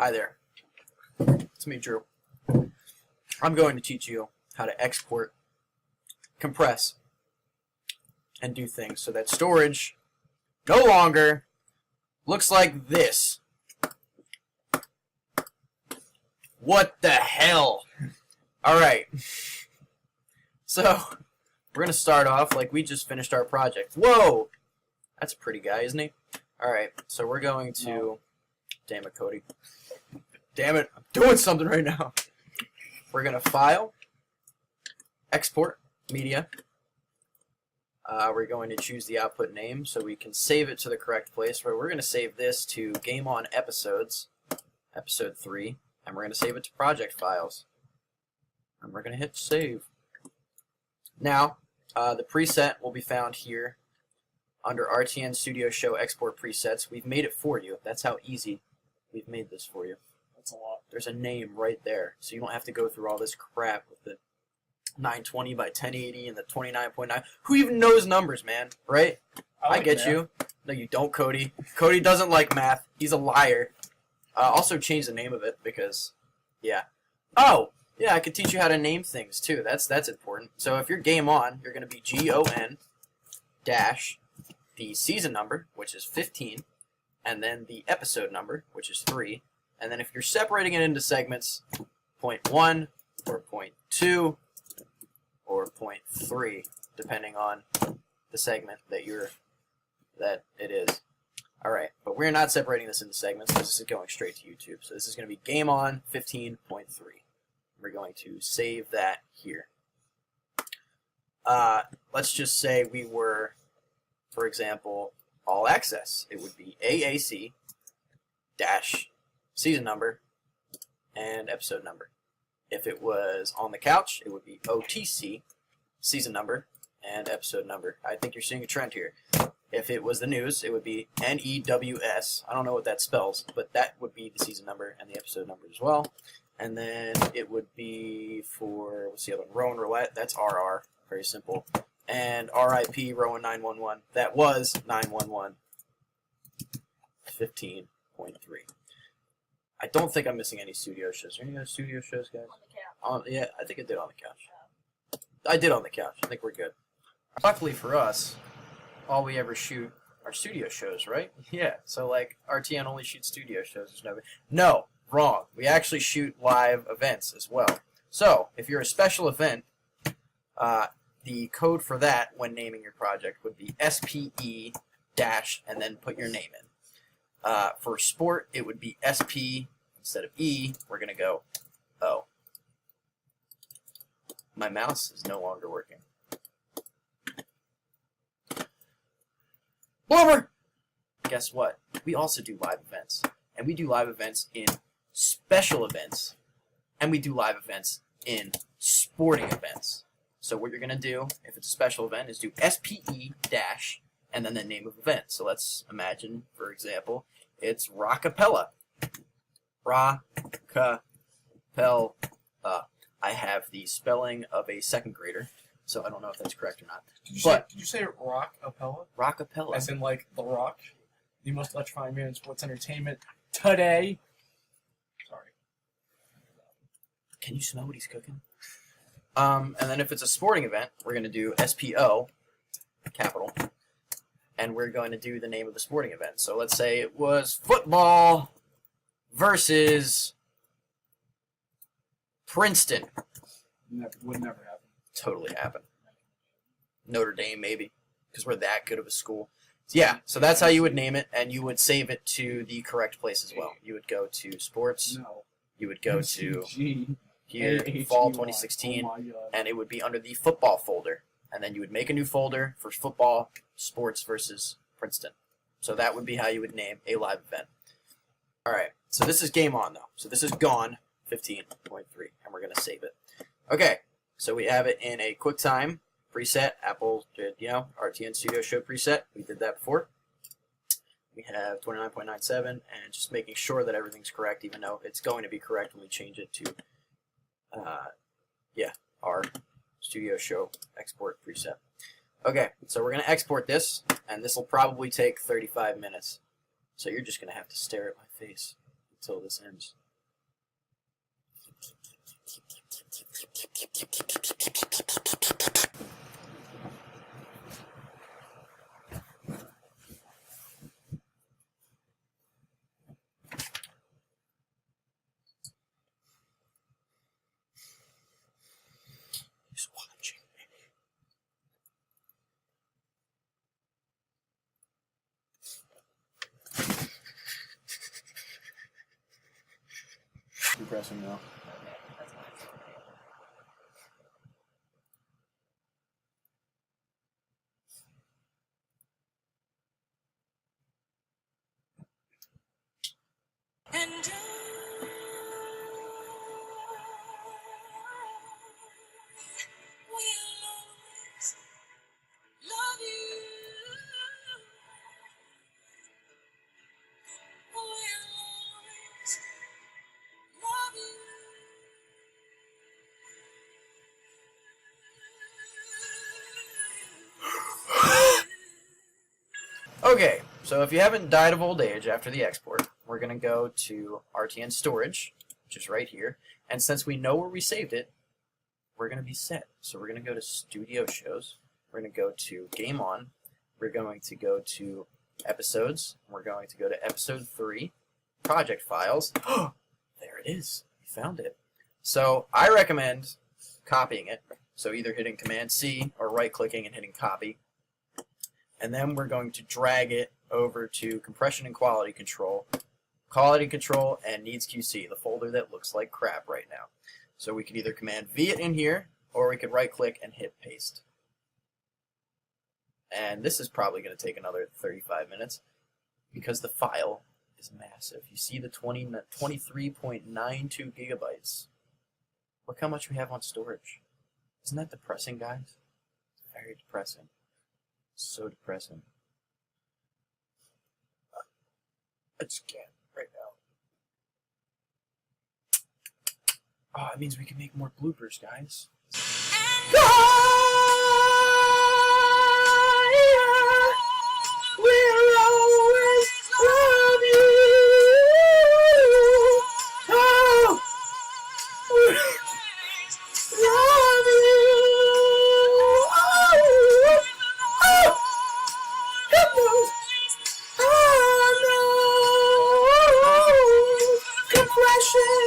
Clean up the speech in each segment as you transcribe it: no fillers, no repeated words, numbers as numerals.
Hi there. It's me, Drew. I'm going to teach you how to export, compress, and do things so that storage no longer looks like this. What the hell? Alright. So, we're going to start off like we just finished our project. Whoa! That's a pretty guy, isn't he? Alright, so we're going to... No. Damn it, Cody. Damn it, I'm doing something right now. We're going to file, export, media. We're going to choose the output name so we can save it to the correct place. Where we're going to save this to Game On Episodes, Episode 3, and we're going to save it to Project Files. And we're going to hit Save. Now, the preset will be found here under RTN Studio Show Export Presets. We've made it for you. That's how easy we've made this for you. That's a lot. There's a name right there, so you don't have to go through all this crap with the 920 by 1080 and the 29.9. Who even knows numbers, man? Right? I get math. You. No, you don't, Cody. Cody doesn't like math. He's a liar. Also change the name of it because, yeah. Oh, yeah, I could teach you how to name things too. That's important. So if you're Game On, you're going to be GON dash the season number, which is 15, and then the episode number, which is 3. And then if you're separating it into segments, 0.1 or 0.2 or 0.3, depending on the segment that it is. All right, but we're not separating this into segments because this is going straight to YouTube. So this is going to be Game On 15.3. We're going to save that here. Let's just say we were, for example, All Access. It would be AAC dash season number and episode number. If it was On the Couch, it would be OTC season number and episode number. I think you're seeing a trend here. If it was the news, it would be NEWS. I don't know what that spells, but that would be the season number and the episode number as well. And then it would be for, what's the other one? Rowan Roulette. That's RR. Very simple. And RIP Rowan 911. That was 911 15.3. I don't think I'm missing any studio shows. Are there any other studio shows, guys? On the couch. Yeah, I think I did On the Couch. I did On the Couch. I think we're good. Luckily for us, all we ever shoot are studio shows, right? Yeah. So like RTN only shoots studio shows. No, wrong. We actually shoot live events as well. So if you're a special event, the code for that when naming your project would be SPE dash and then put your name in. For sport, it would be SP instead of E. We're gonna go O. My mouse is no longer working. Blooper! Guess what? We also do live events. And we do live events in special events. And we do live events in sporting events. So what you're going to do, if it's a special event, is do SPE dash and then the name of event. So let's imagine, for example, it's Rockapella. Rockapella. I have the spelling of a second grader, so I don't know if that's correct or not. Did you say Rockapella? Rockapella. As in like The Rock? The most electrifying man in sports entertainment today. Sorry. Can you smell what he's cooking? And then if it's a sporting event, we're going to do SPO, capital, and we're going to do the name of the sporting event. So let's say it was football versus Princeton. Would never happen. Totally happen. Notre Dame, maybe, because we're that good of a school. Yeah, so that's how you would name it, and you would save it to the correct place as well. You would go to sports. No. You would go to here, fall 2016, and it would be under the football folder. And then you would make a new folder for football, sports versus Princeton. So that would be how you would name a live event. All right, so this is Game On, though. So this is Gone 15.3, and we're going to save it. Okay, so we have it in a QuickTime preset. Apple did, RTN Studio Show preset. We did that before. We have 29.97, and just making sure that everything's correct, even though it's going to be correct when we change it to, our Studio Show export preset. Okay, so we're going to export this, and this will probably take 35 minutes. So you're just going to have to stare at my face until this ends. He's watching me. Compressing now. And will always love you. Will always love you. Okay, so if you haven't died of old age after the export, we're going to go to RTN storage, which is right here. And since we know where we saved it, we're going to be set. So we're going to go to Studio Shows. We're going to go to Game On. We're going to go to Episodes. We're going to go to Episode 3, Project Files. There it is. We found it. So I recommend copying it. So either hitting Command-C or right-clicking and hitting Copy. And then we're going to drag it over to Compression and Quality Control. Quality Control and Needs QC, the folder that looks like crap right now. So we could either Command-V it in here, or we could right-click and hit Paste. And this is probably going to take another 35 minutes because the file is massive. You see the 23.92 gigabytes. Look how much we have on storage. Isn't that depressing, guys? It's very depressing. So depressing. I just can't right now. Oh, it means we can make more bloopers, guys. We'll always love you. Oh, love you. Oh, hippos. Oh, no. Compression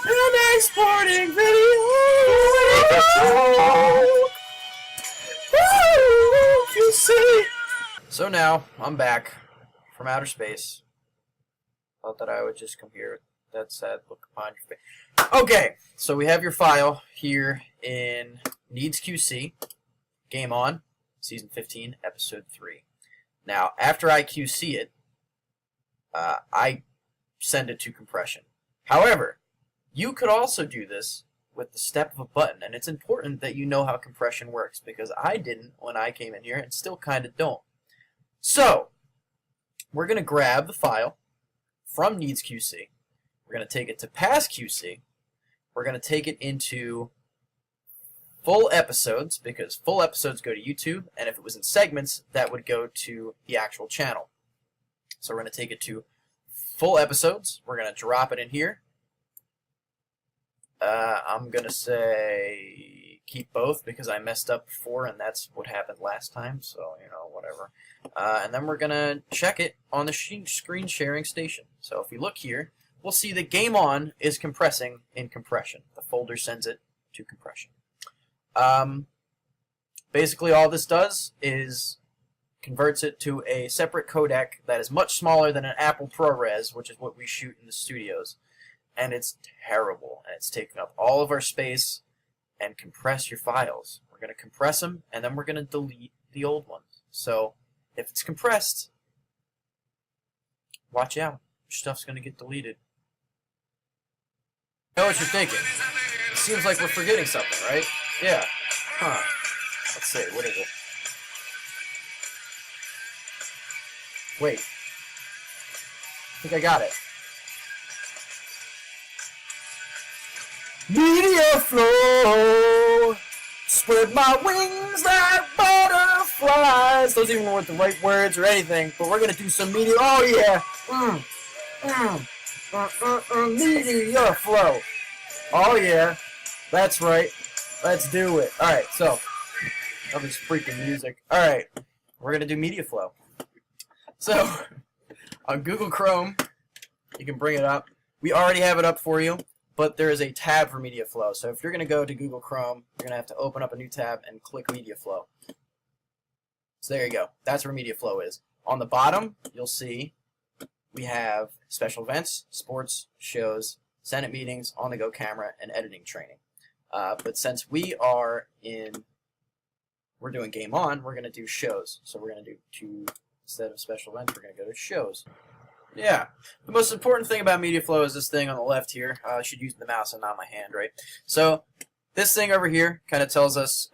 and exporting video. You see. So now I'm back from outer space. Thought that I would just come here. That sad look upon your face. Okay, so we have your file here in Needs QC, Game On, Season 15, Episode 3. Now, after I QC it, I send it to compression. However, you could also do this with the step of a button, and it's important that you know how compression works, because I didn't when I came in here and still kind of don't. So, we're going to grab the file from Needs QC. We're going to take it to Pass QC. We're going to take it into full episodes, because full episodes go to YouTube, and if it was in segments, that would go to the actual channel. So we're going to take it to full episodes. We're going to drop it in here. I'm going to say keep both because I messed up before and that's what happened last time, so, you know, whatever. And then we're going to check it on the screen sharing station. So if you look here, we'll see that Game On is compressing in compression. The folder sends it to compression. Basically all this does is converts it to a separate codec that is much smaller than an Apple ProRes, which is what we shoot in the studios. And it's terrible, and it's taking up all of our space, and compress your files. We're going to compress them, and then we're going to delete the old ones. So, if it's compressed, watch out. Your stuff's going to get deleted. I know what you're thinking. It seems like we're forgetting something, right? Yeah. Huh. Let's see, what is it? Wait. I think I got it. Media flow, spread my wings like butterflies. Those even weren't the right words or anything, but we're gonna do some media. Oh yeah, Media flow. Oh yeah, that's right. Let's do it. All right, so of this freaking music. All right, we're gonna do media flow. So on Google Chrome, you can bring it up. We already have it up for you, but there is a tab for media flow. So if you're gonna go to Google Chrome, you're gonna have to open up a new tab and click media flow. So there you go. That's where media flow is. On the bottom, you'll see we have special events, sports, shows, Senate meetings, on-the-go camera, and editing training. But since we're doing Game On, we're going to do shows. So we're going to do two, instead of special events, we're going to go to shows. Yeah. The most important thing about media flow is this thing on the left here. I should use the mouse and not my hand, right? So this thing over here kind of tells us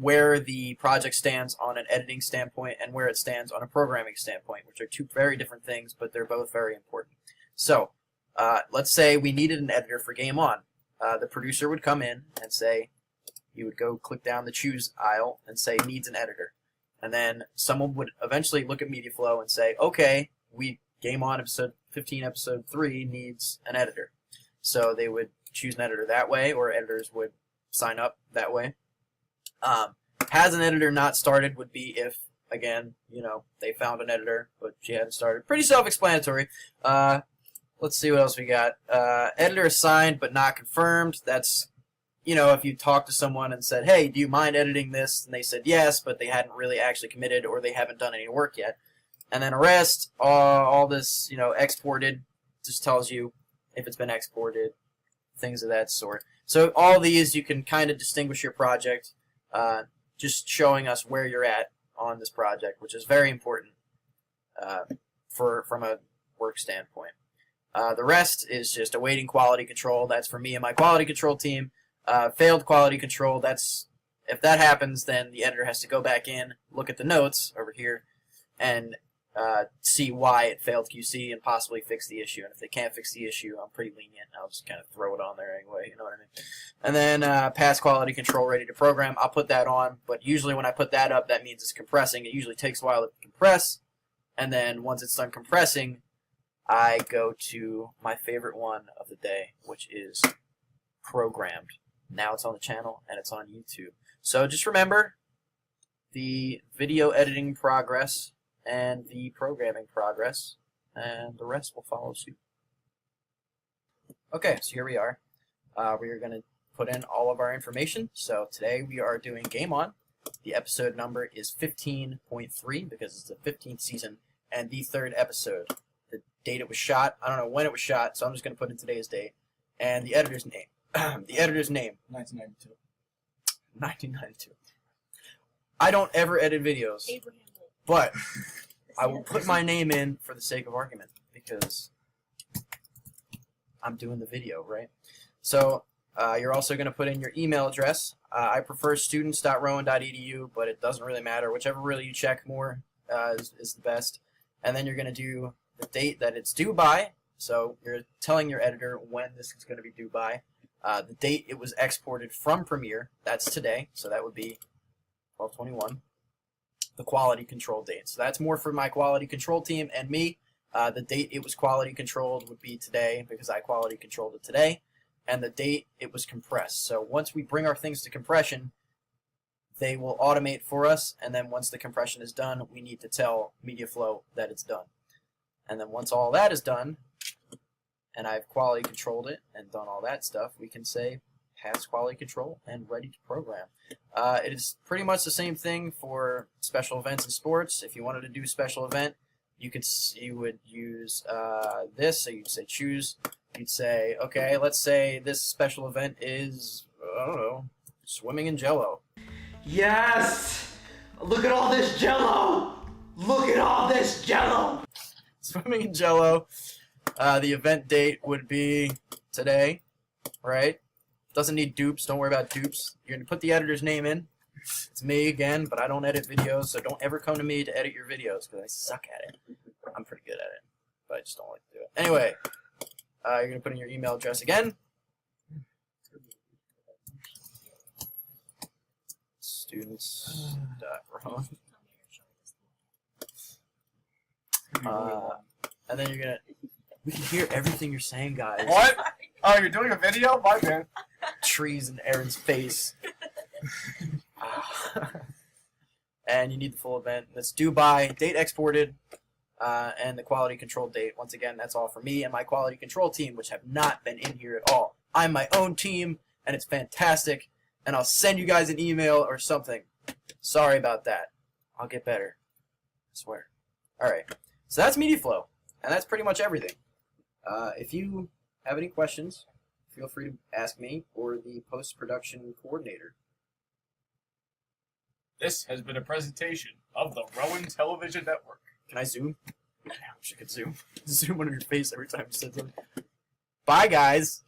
where the project stands on an editing standpoint and where it stands on a programming standpoint, which are two very different things, but they're both very important. So let's say we needed an editor for Game On. The producer would come in and say, you would go click down the choose aisle and say needs an editor. And then someone would eventually look at media flow and say, okay, Game On episode 15, episode 3 needs an editor. So they would choose an editor that way, or editors would sign up that way. Has an editor not started would be if, again, they found an editor, but she hadn't started. Pretty self-explanatory. Let's see what else we got. Editor assigned but not confirmed. That's, if you talk to someone and said, hey, do you mind editing this? And they said yes, but they hadn't really actually committed or they haven't done any work yet. And then arrest, all this, exported, just tells you if it's been exported, things of that sort. So all these, you can kind of distinguish your project, just showing us where you're at on this project, which is very important from a work standpoint. The rest is just awaiting quality control. That's for me and my quality control team. Failed quality control, if that happens, then the editor has to go back in, look at the notes over here, and see why it failed QC and possibly fix the issue. And if they can't fix the issue, I'm pretty lenient. I'll just kind of throw it on there anyway, you know what I mean? And then pass quality control, ready to program. I'll put that on, but usually when I put that up, that means it's compressing. It usually takes a while to compress, and then once it's done compressing, I go to my favorite one of the day, which is programmed. Now it's on the channel, and it's on YouTube. So just remember the video editing progress and the programming progress, and the rest will follow suit. Okay, so here we are. We are going to put in all of our information. So today we are doing Game On. The episode number is 15.3 because it's the 15th season and the 3rd episode. The date it was shot, I don't know when it was shot, so I'm just going to put in today's date. And the editor's name. The editor's name. 1992. 1992. I don't ever edit videos, Abraham Lincoln. but I will put my name in for the sake of argument because I'm doing the video, right? So you're also going to put in your email address. I prefer students.rowan.edu, but it doesn't really matter. Whichever really you check more is the best. And then you're going to do the date that it's due by. So you're telling your editor when this is going to be due by. The date it was exported from Premiere, that's today. So that would be 12/21. The quality control date. So that's more for my quality control team and me. The date it was quality controlled would be today because I quality controlled it today. And the date it was compressed. So once we bring our things to compression, they will automate for us. And then once the compression is done, we need to tell MediaFlow that it's done. And then once all that is done, and I've quality controlled it and done all that stuff, we can say pass quality control and ready to program. It is pretty much the same thing for special events and sports. If you wanted to do a special event, you would use this. So you'd say choose. You'd say, okay, let's say this special event is, I don't know, swimming in Jello. Yes! Look at all this Jello! Look at all this Jello! Swimming in Jello. The event date would be today, right? Doesn't need dupes. Don't worry about dupes. You're going to put the editor's name in. It's me again, but I don't edit videos, so don't ever come to me to edit your videos because I suck at it. I'm pretty good at it, but I just don't like to do it. Anyway, you're going to put in your email address again. Students.rowan. And then you're going to... We can hear everything you're saying, guys. What? Oh, you're doing a video? My man. Trees in Aaron's face. And you need the full event. That's due by, date exported, and the quality control date. Once again, that's all for me and my quality control team, which have not been in here at all. I'm my own team, and it's fantastic, and I'll send you guys an email or something. Sorry about that. I'll get better. I swear. Alright, so that's Media Flow, and that's pretty much everything. If you have any questions, feel free to ask me or the post-production coordinator. This has been a presentation of the Rowan Television Network. Can I zoom? I wish I could zoom. Zoom on your face every time you said something. Bye, guys.